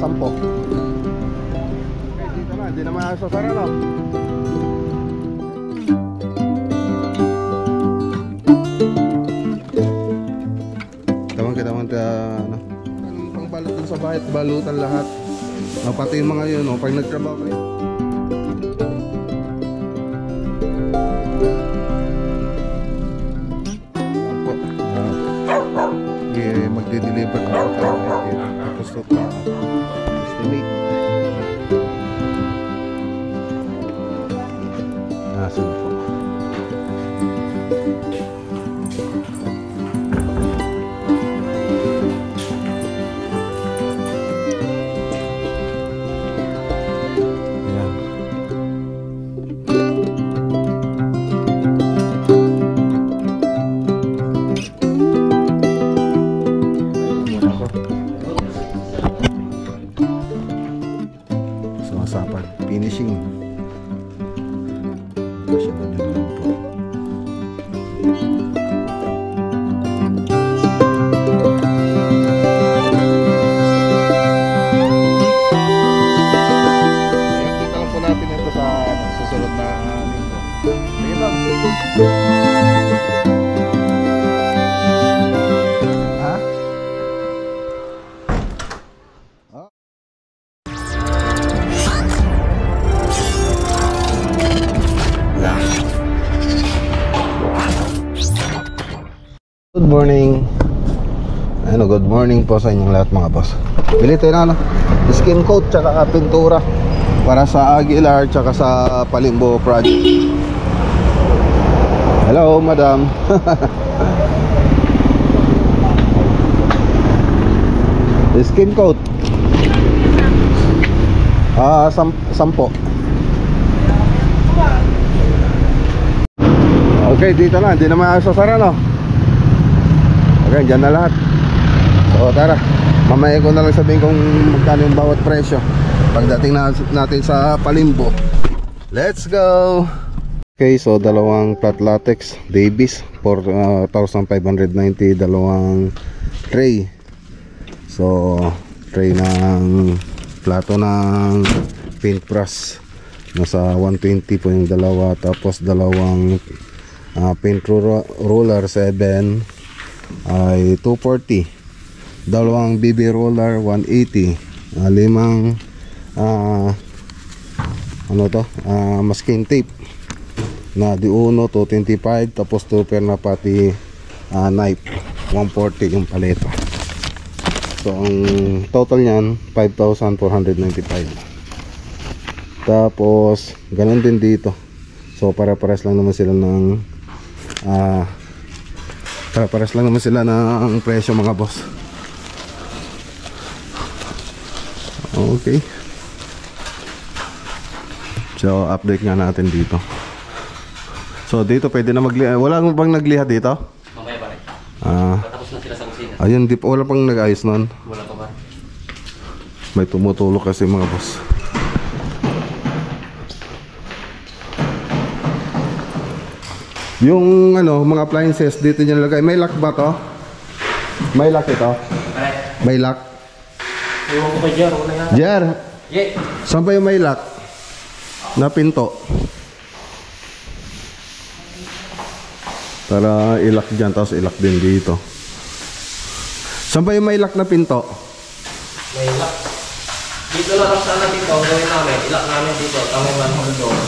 Sampo. Okay, dito na. Hindi naman sasara, no? Tawang kita ano? Pangbalot dun sa bahay at balutan lahat. Pati yung mga yun, no? Pag nagtrabaho kayo. Magde-deliver na ako tapos ito estimate sige po. Sapag finishing siya na nyo lang po. Dito lang po natin ito sa susunod na linggo. Sige lang. Good morning. Good morning po sa inyong lahat mga boss. Bili tayo na skin coat tsaka pintura para sa Aguilar tsaka sa Palimbo project. Hello madam. Skin coat sampo. Okay, dito na. Hindi naman sasara, no? Okay, dyan na lahat. So tara, mamaya ko na lang sabihin kung magkano yung bawat presyo pagdating natin sa Palimbo. Let's go! Okay, so dalawang flat latex Davies 4,590, dalawang tray. So tray ng plato ng paintbrush nasa 120 po yung dalawa. Tapos dalawang paint roller 7 ay 240, dalawang BB roller 180, limang masking tape na D1 225, tapos tupper na pati knife 140 yung paleta. So ang total nyan 5,495. Tapos ganun din dito. So para-pares lang naman sila ng para-pares lang naman sila ng presyo mga boss. Okay. So update nga natin dito. So dito pwede na magliha. Wala bang nagliha dito? Mamaya ba rin. Patapos na sila sa kusina. Ayun, wala pang nag-ayos nun. Wala pa ba? May tumutulog kasi mga boss. Yung mga appliances dito niya nilagay. May lock ba to? May lock ito? May lock? Iwan ko pa Jer, wala yan. Jer! Yeah. Saan ba yung may lock? Na pinto? Para i-lock dyan, tapos i-lock din dito. Saan ba yung may lock na pinto? May lock. Dito na lang sana dito, gawin namin. I-lock namin dito, kami manhole doon.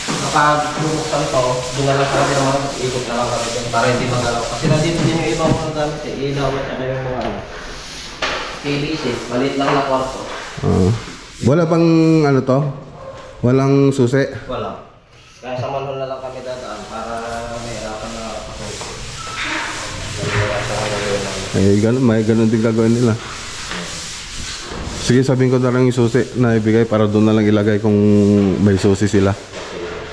Kapag bubuksan to, doon na lang kami naman, ikot na lang kami doon para hindi magalaw. Kasi nandito din yung ibang mga gamit, ilaw at saka yung mga PVC, maliit lang na kwarto. Wala bang to? Walang susi? Wala. Kaya sa manhole na lang kami dadaan para may hirapan na patuloy. May ganun din gagawin nila. Sige, sabihin ko na lang yung susi na ibigay para doon na lang ilagay kung may susi sila.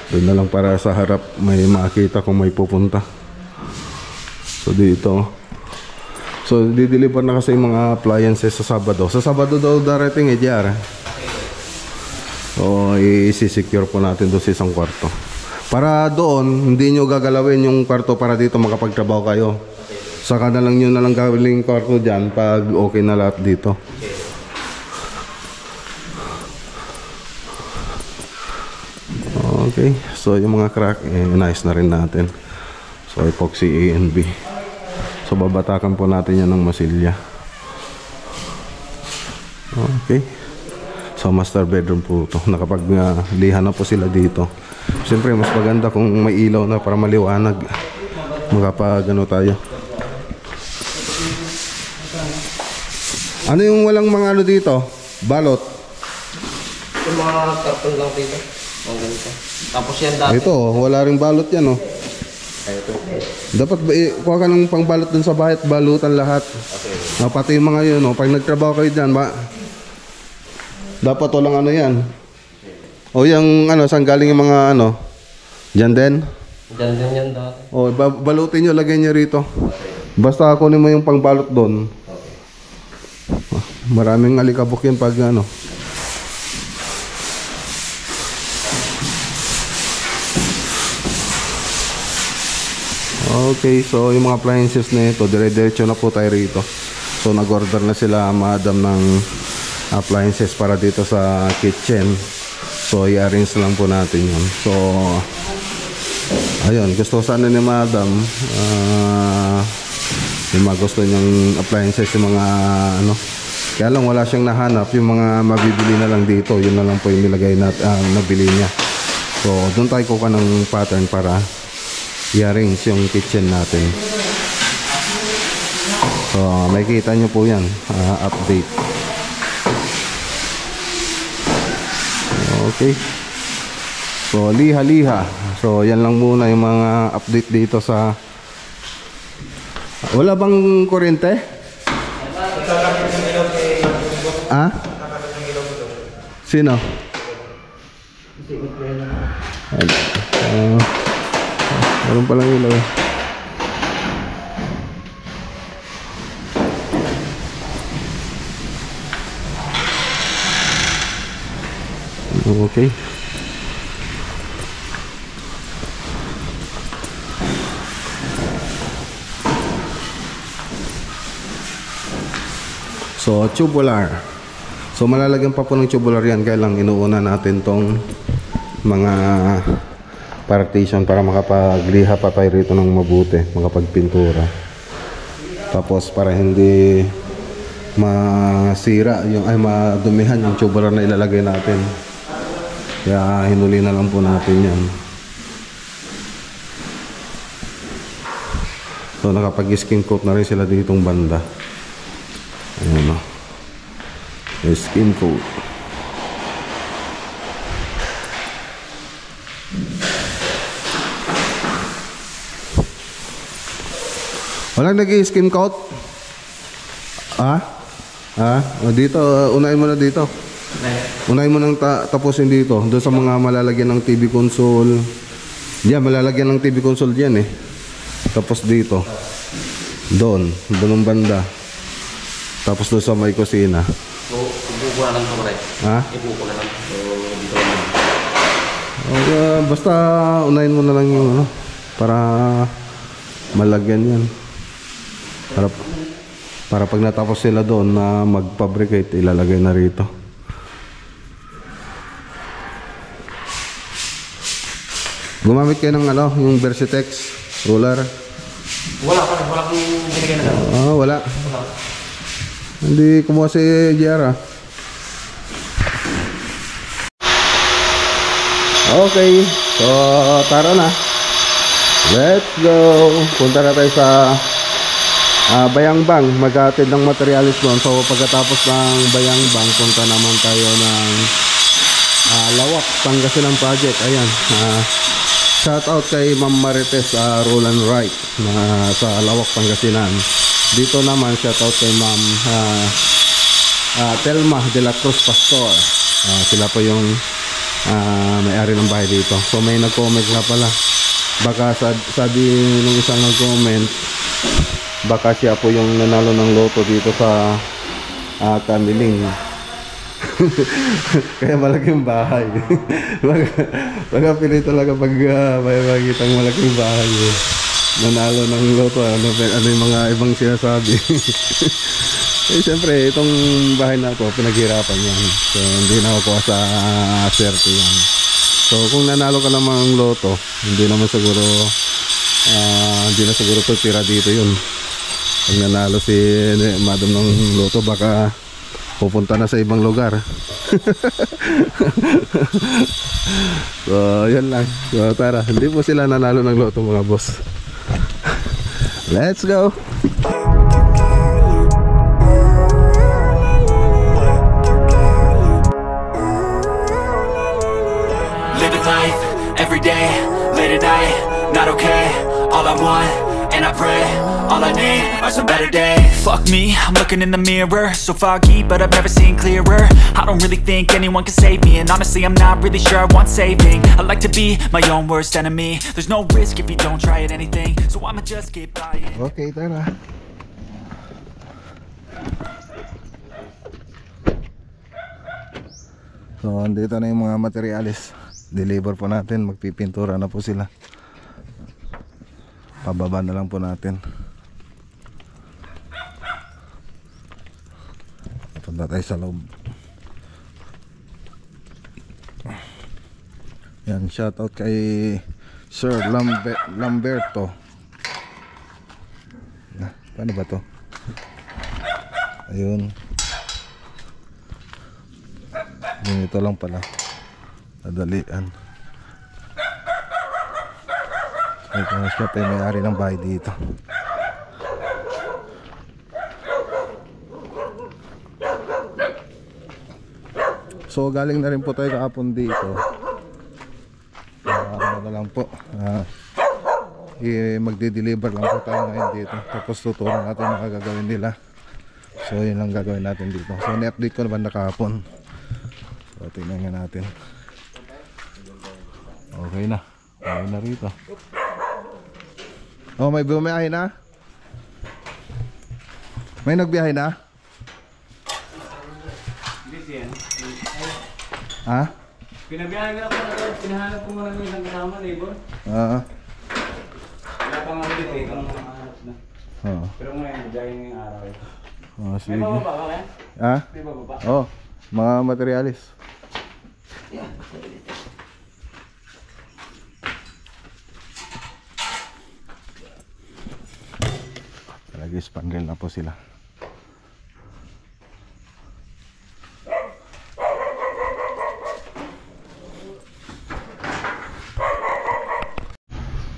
Doon na lang para sa harap may makita kung may pupunta. So dito. So di-deliver na kasi yung mga appliances sa Sabado. Sa Sabado daw darating JR. So i-secure po natin doon sa isang kwarto. Para doon hindi nyo gagalawin yung kwarto para dito makapagtrabaho kayo. Saka na lang yun na lang gawin kwarto dyan pag okay na lahat dito. Okay, so yung mga crack, nice na rin natin. So epoxy A and B. So babatakan po natin yan ng masilya. Okay. So master bedroom po ito. Nakapag-liha na po sila dito. Siyempre mas maganda kung may ilaw na para maliwanag. Makapag ano tayo. Ano yung walang mga ano dito? Balot? Yung mga karton lang dito. Ang ganito. Tapos yan dati. Ito, wala ring balot yan, oh. Ito. Dapat kuha ka ng pangbalot dun sa bahay at balutan lahat. Okay. Pati yung mga yun, oh. Pag nagtrabaho kayo dyan, dapat walang ano yan. O yung ano, saan galing yung mga ano? Dyan din? Dyan din yan dati. O, balutin nyo, lagay nyo rito. Basta kunin mo yung pangbalot doon. Maraming alikabok yun pag ano. Okay, so yung mga appliances na ito, dire-diretso na po tayo rito. So nag-order na sila madam ng appliances para dito sa kitchen. So i-arrange lang po natin yun. So ayun, gusto sana ni madam yung mga gusto niyang appliances, yung mga ano. Kaya lang wala siyang nahanap, yung mga mabibili na lang dito, yun na lang po yung nilagay na nabili niya. So doon tayo kuha ng pattern para i-arrange yung kitchen natin. So makikita nyo po yan, update. Okay. So liha-liha. So yan lang muna yung mga update dito sa... Wala bang kuryente? Ah? Sino? Meron palang ilaw. Okay. So tubular. So malalagyan pa po ng tubular yan, kaya lang inuuna natin tong mga partition para makapagliha pa tayo rito ng mabuti, makapagpintura. Tapos para hindi masira yung madumihan yung tubular na ilalagay natin. Kaya hinuli na lang po natin yan. So nakapag-skin coat na rin sila ditong banda. Ayan o. Skin coat. Walang nag-skin coat? O dito, unahin mo na dito. Unahin mo nang tapusin dito. Doon sa mga malalagyan ng TV console. Diyan, malalagyan ng TV console diyan eh. Tapos dito. Doon ang banda. Tapos doon sa may kusina. So, ibuko na lang ito, pare. Ha? Ibuko na lang. So, dito lang. Basta unahin mo na lang yung ano, para malagyan yan. Para pag natapos sila doon na mag-fabricate, ilalagay na rito. Gumamit kayo ng ano, yung Versitex ruler? Wala pa, wala kang binigay na lang. Wala. Hindi kumuha si JR. Okay, so tara na. Let's go. Punta na tayo sa Bayangbang, mag-aatid ng materialis doon. So pagkatapos ng Bayangbang, punta naman tayo ng Lawak, Pangasinan project. Ayan, shout out kay Ma'am Marites Roland Wright sa Lawak, Pangasinan. Dito naman shout out kay Ma'am Telma de la Cruz Pastor. Sila po yung may-ari ng bahay dito. So may nag-comment nga pala, baka sabi nung isang nag-comment, baka siya po yung nanalo ng loto dito sa Kamiling. Kaya malaking bahay. Baka pili talaga pag may makikitang malaking bahay. nanalo ng loto, ano yung mga ibang sinasabi. Eh syempre itong bahay na to pinaghirapan yan, so hindi na ako sa swerte yan. So kung nanalo ka naman ng loto, hindi naman siguro hindi na siguro tira dito yun. Pag nanalo si madam ng loto, baka pupunta na sa ibang lugar. So yan lang. So tara, hindi po sila nanalo ng loto mga boss. Let's go. Living life, every day, late at night, not okay. All I want, and I pray, all I need are some better days. Fuck me, I'm looking in the mirror, so foggy, but I've never seen clearer. I don't really think anyone can save me, and honestly I'm not really sure I want saving. I like to be my own worst enemy. There's no risk if you don't try at anything, so I'ma just keep buying. Okay, tara. So andito na yung mga materialis. Deliver po natin, magpipintura na po sila. Pababa na lang po natin. Punta tayo sa loob. Yan, shoutout kay Sir Lamberto. Paano ba to? Ayun. Ito lang pala. Madalian. Ito na siya, may-ari ng bahay dito. So galing na rin po tayo kahapon dito. Ano na lang po, magde-deliver lang po tayo ngayon dito. Tapos tuturuan natin ang gagawin nila. So yun lang gagawin natin dito. So ni-update ko naman na kahapon. So tingnan nga natin. Okay na. Okay na rito. Oh, may bumiyahe na? May nagbiyahe na? Ha? Pinabiyahe na ako na pinahanap ko muna ng isang kasama, neighbor. Oo. Wala pang ako dito, itong mga hanap na. Oo. Pero ngayon, biyahe ngayong araw eh. Oh, May sige. bababa ka kaya? Ha? May bababa? Oh, mga materialis. Nag-spangle na po sila.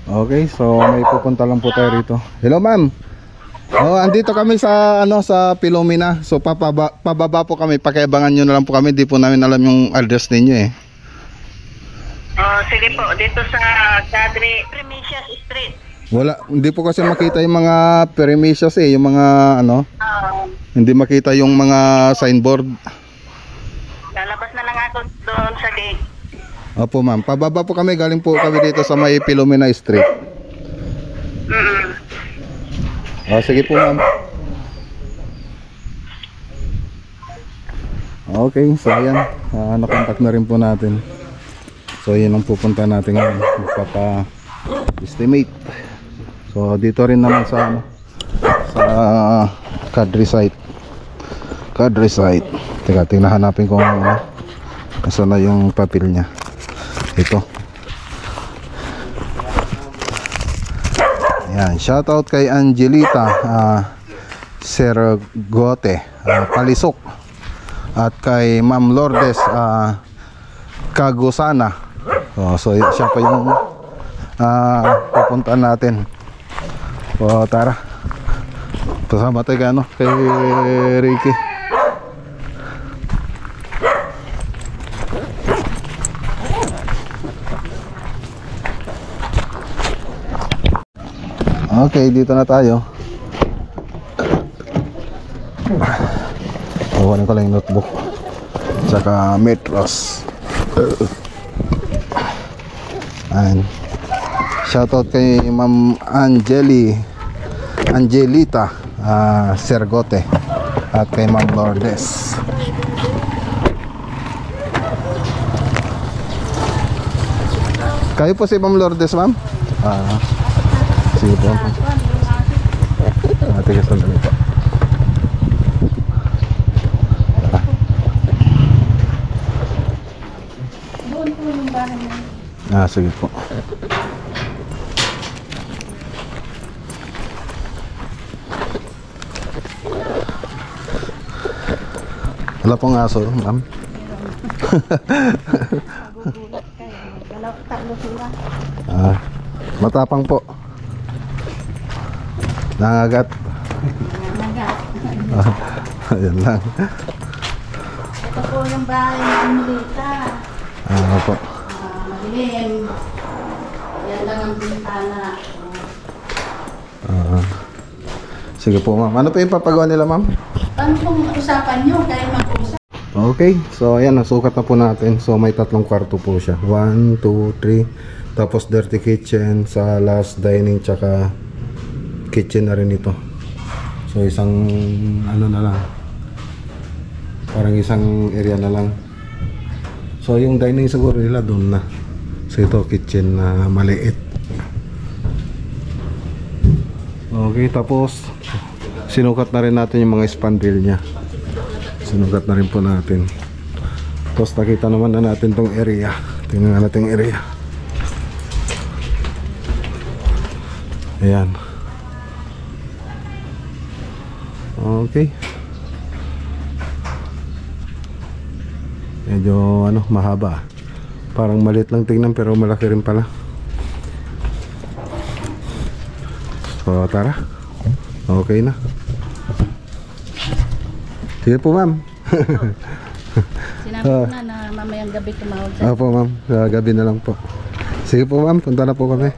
Okay, so may pupunta lang po tayo rito. Hello ma'am. Oh, andito kami sa sa Pilomena. So pababa po kami, pakiabangan niyo na lang po kami. Di po namin alam yung address ninyo eh. Oh, sige po, dito sa Cadre Primicias Street. Wala, hindi po kasi makita yung mga premises eh, yung mga hindi makita yung mga signboard. Lalabas na lang ako doon sa gate. Opo ma'am, pababa po kami, galing po kami dito sa may Pilomena Street. Oh, sige po ma'am. Okay, so ayan, nakontak na rin po natin. So yun ang pupunta natin ngayon, magpapa-estimate. So dito rin naman sa Cadre site. Teka, tingnan hanapin ko nasaan na yung papel niya. Ito. Yan, shoutout kay Angelita Sergote Palisok, at kay Ma'am Lourdes Kagusana. So siya pa yung pupuntaan natin. O tara, pasama tayo kay Ricky. Okay, dito na tayo. Kunin ko lang yung notebook tsaka metros. Ayan. Shoutout kay Ma'am Angelita Sergote at kay Ma'am Lourdes. Kayo po si Ma'am Lourdes, ma'am? Sige po. Tigas sandali po. Doon po yung bahay na. Sige po. Wala pong aso, ma'am. Magugulat kayo. Tatlo sila. Matapang po. Nangagat. Nagat. Ayan lang. Ito po yung bahay ng Milita. Po. Madilim. Yan lang ang bintana. Sige po, ma'am. Ano pa yung papagawa nila, ma'am? Paano pong usapan nyo? Kayo mag-usap. Okay, so ayan, nasukat na po natin. So may 3 kwarto po siya. 1, 2, 3. Tapos dirty kitchen, salas, dining, tsaka kitchen na rin ito. So isang ano na lang, parang isang area na lang. So yung dining siguro nila doon na. So ito kitchen na maliit. Okay, tapos sinukat na rin natin yung mga spandrel nya. Sinukat na rin po natin. Tapos nakita naman na natin tong area. Tingnan nga natin yung area. Ayan. Okay. Medyo ano, mahaba. Parang maliit lang tingnan pero malaki rin pala. So tara. Okay na. Sige po, ma'am. Sinabi ko na mamayang gabi tumawag sa Opo, ma'am. Sa gabi na lang po. Sige po, ma'am. Punta na po kami.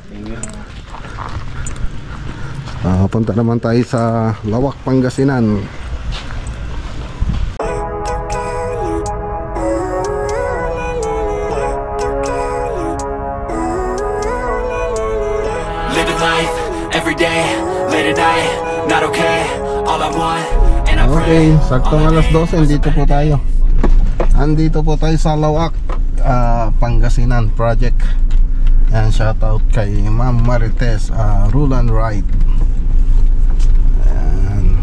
Punta naman tayo sa Lawak, Pangasinan. Living life every day, late at night, not okay. All I want, and I Okay, pray. saktong alas 12, andito po tayo. Andito po tayo sa Lawak, Pangasinan project. Ayan, shoutout kay Ma'am Marites, Rulan Ride. Ayan.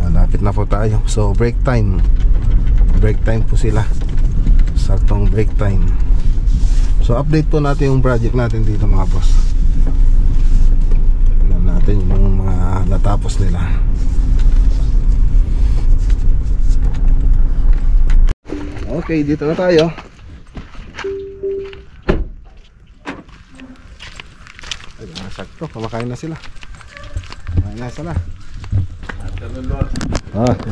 Malapit na po tayo. So, break time. Break time po sila. Saktong break time. So, update po natin yung project natin dito, mga boss. Tignan natin yung mga natapos nila. Okay, dito na tayo. Ay, sakto, kumakain na sila. Kumakain na sila.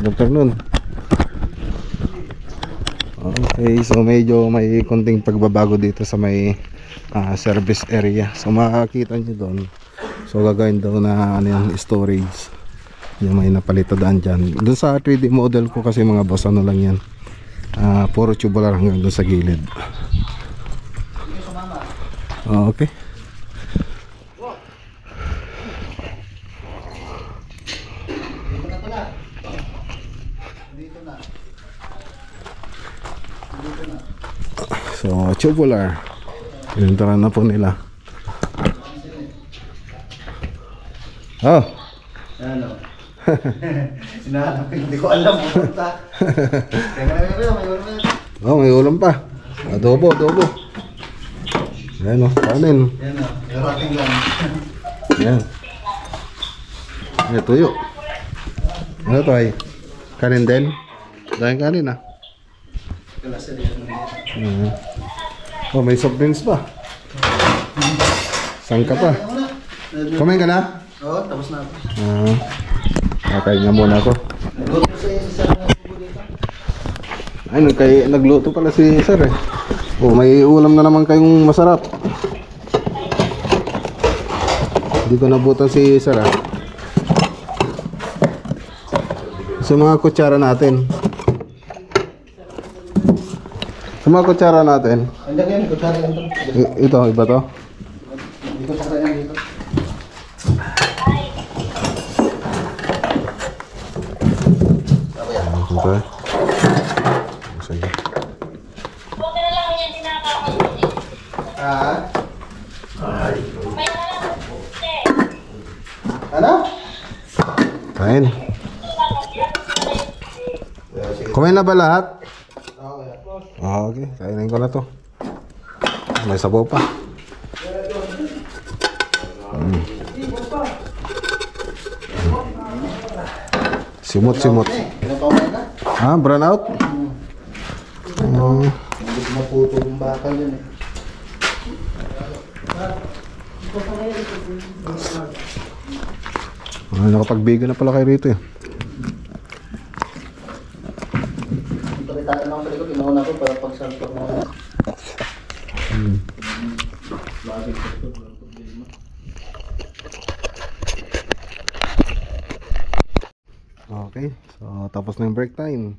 Dr. Nun. Okay, so medyo may konting pagbabago dito sa may service area. So makakita nyo doon. So gagawin daw na ano yan, storage. Yung may napalitadaan dyan. Doon sa 3D model ko kasi mga boss, ano lang yan. Puro tubular hanggang doon sa gilid. Okay. So tubular. Pinuntaran na po nila. Oh. Ano? Sinahanap ko, hindi ko alam kung punta. Oh, may ulam pa. Adobo. Ayan o, kanin. Yan o, narating lang. Ayan. Ayan, tuyo. Ano to ay? Kanin din? Dahil kanin ah. Oh, may soft drinks pa. Sangka pa. Kumain ka na? Oo, tapos na ako. Kakain nga muna ako. Nagluto sa iyo sa bubo dito. Ay, nagluto pala si sir eh. Oh, may ulam na naman kayong masarap. Hindi ko nabutan si sir ah. Sa mga kutsara natin. Sa mga kutsara natin. Andiyan yan, kutsara yan to. Ito, iba to. Hindi ko kutsara yan dito. Ito eh. Sige. Kain. Kumain na ba lahat? Okay, kainin ko na to. May sabaw pa. Simot-simot. Ah, brown out? Hindi ko maputo yung bakal yun eh. Nakapagbigo na pala kayo rito eh. Ito may tatanong sa likod, inauna ko para pagsalpak mo. Okay, so tapos na yung break time.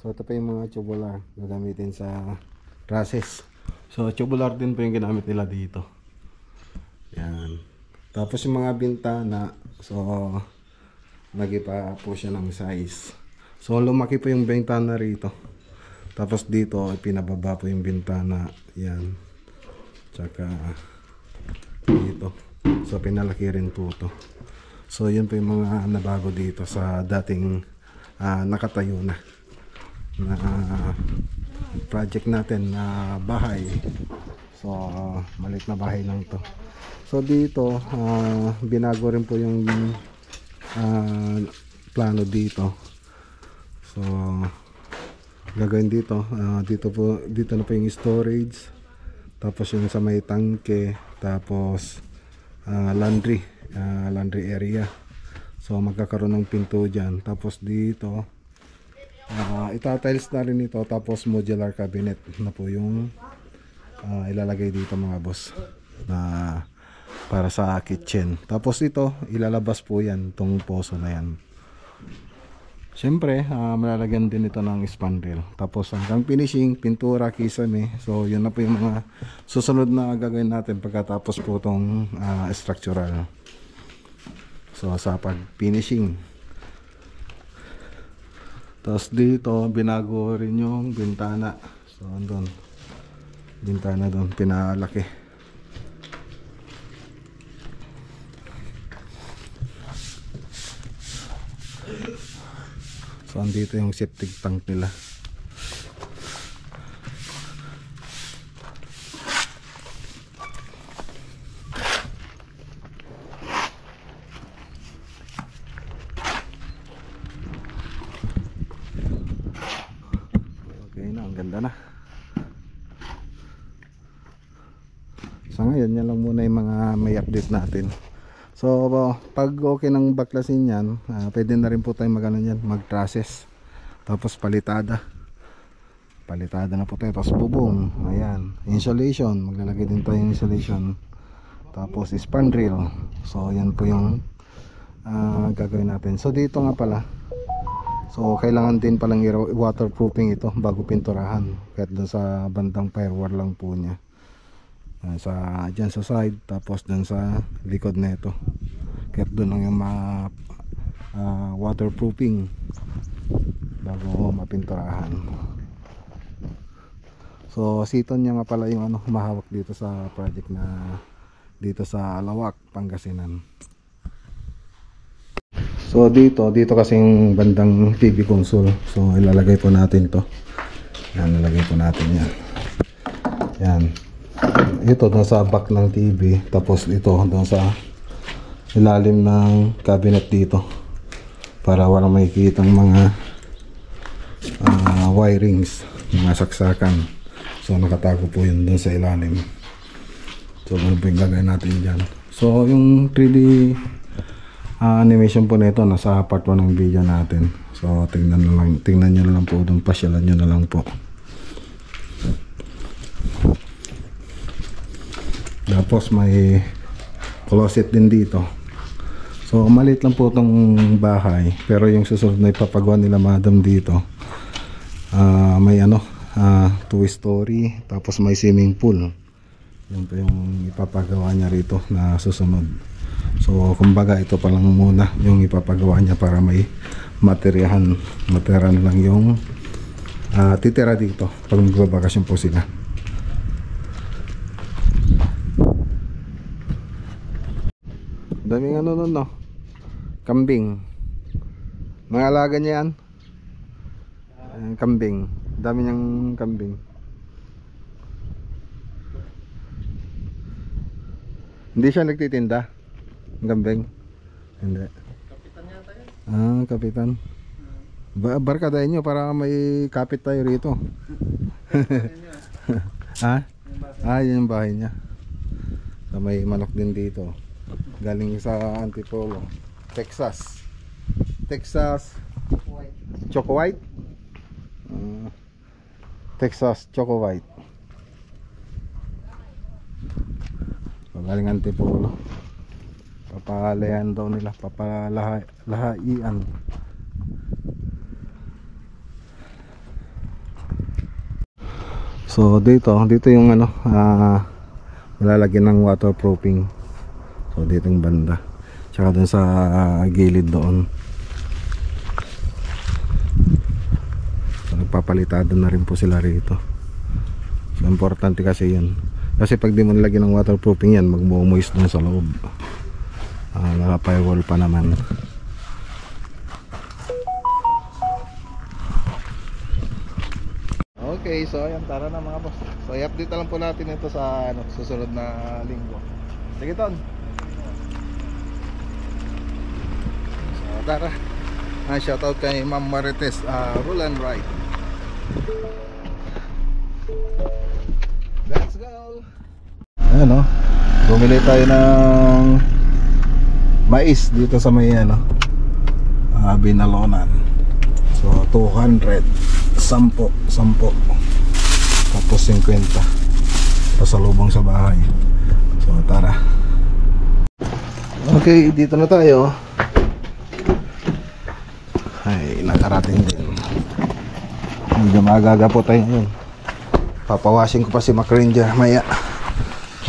So ito pa yung mga tubular gagamitin sa process. So tubular din po yung ginamit nila dito. Yan. Tapos yung mga bintana, so nagipa po siya ng size. So lumaki po yung bintana rito. Tapos dito pinababa po yung bintana. Yan. Tsaka dito. So pinalaki rin po ito. So yun po yung mga nabago dito sa dating nakatayo na project natin na bahay. So maliit na bahay lang to. So dito binago rin po yung plano dito. So gagawin dito dito na po yung storage, tapos yung sa may tangke, tapos laundry area. So magkakaroon ng pinto dyan. Tapos dito itatiles na rin ito. Tapos modular cabinet na po yung ilalagay dito mga boss, na para sa kitchen. Tapos ito ilalabas po yan, itong poso na yan. Siyempre malalagyan din ito ng spandrel. Tapos hanggang finishing, pintura, kisame. So yun na po yung mga susunod na gagawin natin pagkatapos po itong structural. So sa pag finishing. Tapos dito binago rin yung bintana. So andun, bintana doon pinalaki. So andito yung septic tank nila. Okay na, ang ganda na. So ngayon yan lang muna yung mga may update natin. So pag okay ng baklasin yan, pwede na rin po tayo mag-trusses. Tapos palitada na po tayo. Tapos bubong, ayan, insulation, maglalagay din tayo ng insulation. Tapos spandrel. So yan po yung gagawin natin. So dito nga pala, so kailangan din palang waterproofing ito bago pinturahan. Kahit doon sa bandang firewall lang po niya, dyan sa side, tapos dyan sa likod na ito. Kahit doon lang yung waterproofing bago mapinturahan. So siton niya nga pala yung mahawak dito sa project na dito sa Alawak, Pangasinan. So dito kasing bandang TV console. So ilalagay po natin to. Yan, ilalagay po natin yan. Yan. Ito doon sa back ng TV. Tapos ito doon sa ilalim ng cabinet dito. Para walang makikita ng mga wirings, mga saksakan. So nakatago po yun doon sa ilalim. So ano po yung gagawin natin dyan. So yung 3D animation po nito nasa part 1 ng video natin. So tingnan nyo na lang po doon, pasyalan nyo na lang po. Tapos may closet din dito. So maliit lang po itong bahay, pero yung susunod na ipapagawa nila madam dito, may 2-story, tapos may swimming pool. Yan po yung ipapagawa niya rito na susunod. So kumbaga ito pa lang muna yung ipapagawa niya para may material lang yung titira dito pag magbabakasyon po sila. Daming nun, no? Kambing. Mga alaga niya yan. Kambing. Dami niyang kambing. Hindi siya nagtitinda ng kambing. Hindi. Kapitan yata yan. Ah, kapitan. Barkadahin nyo para may kapit tayo rito. Ha? Ah, yun yung bahay niya. So, may manok din dito. Galing sa Antipolo, Texas. Texas Choco White. Texas Choco White. So, galing Antipolo. Papalayan daw nila, papalahaian. So dito yung ano, malalagyan ng waterproofing. So dito yung banda. Tsaka dun sa gilid doon. So nagpapalitado na rin po sila rito. So importante kasi yun. Kasi pag di mo nilagyan ng waterproofing yan, magmo-moist dun sa loob. Naka-firewall pa naman. Okay, so ayan, tara na mga boss. So i-update na lang po natin ito sa susunod na linggo. Sige Ton. So tara. Shoutout kay Ma'am Marites, Roll and Ride. Let's go. Ayan o, bumili tayo ng mais dito sa may Binalonan. So 200, 10 tapos 50 pasalubong sa bahay. So tara. Okay, dito na tayo. Ay, nakarating din. Medyo magaga po tayo ngayon. Papawashing ko pa si Mac Ranger maya.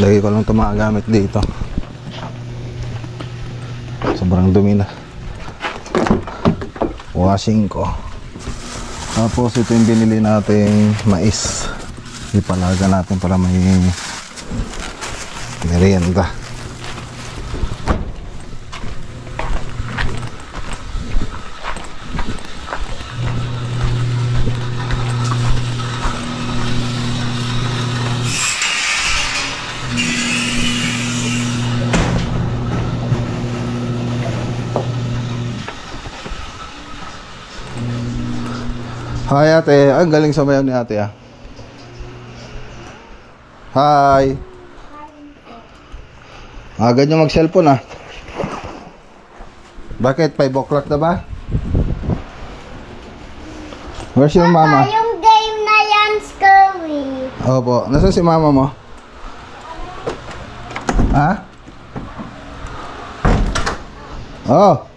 Lagi ko lang ito magagamit dito. Sobrang dumi na. Washing ko. Tapos ito yung binili nating mais. Ipalaga natin para may merienda. Hi ate, ang galing sabayan ni ate ah. Hi. Ganyan mag-cellphone ah. Bakit? 5 o'clock na ba? Where's your mama? Yung game na yan, Scurry. Opo, nasaan si mama mo? Ha? Oh.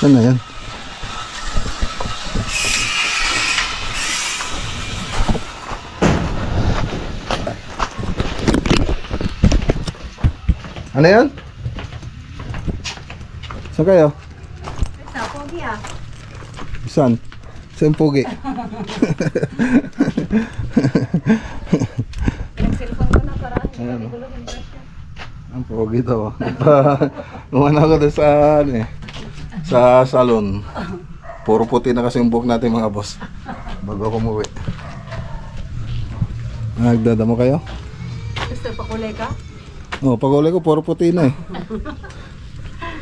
Saan na yan? Ano yan? Saan kayo? Sa pogi ah. Saan? Saan pogi? Nag-cellphone ko na para Ayan, ang pogi daw. Lumana ako doon sa sa salon. Puro puti na kasi yung buhok natin mga boss. Bago ako umuwi. Nagdadamo kayo? Gusto pakulay ka? Oh, pag-uli ko puro puti na eh.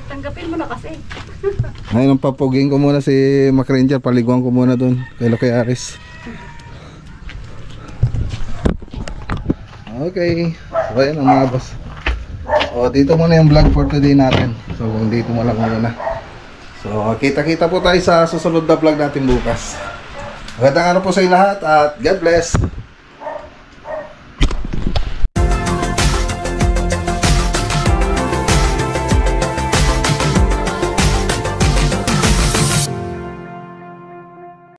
Tanggapin mo na kasi. Ngayon papugin ko muna si Mac Ranger, paliguan ko muna doon kay Loki Aris. Okay, so ayan ang mga boss. O dito muna yung vlog for today natin. So kung dito mo lang muna. So kita-kita po tayo sa susunod na vlog natin bukas. Magandang araw po sa inyo lahat at God bless.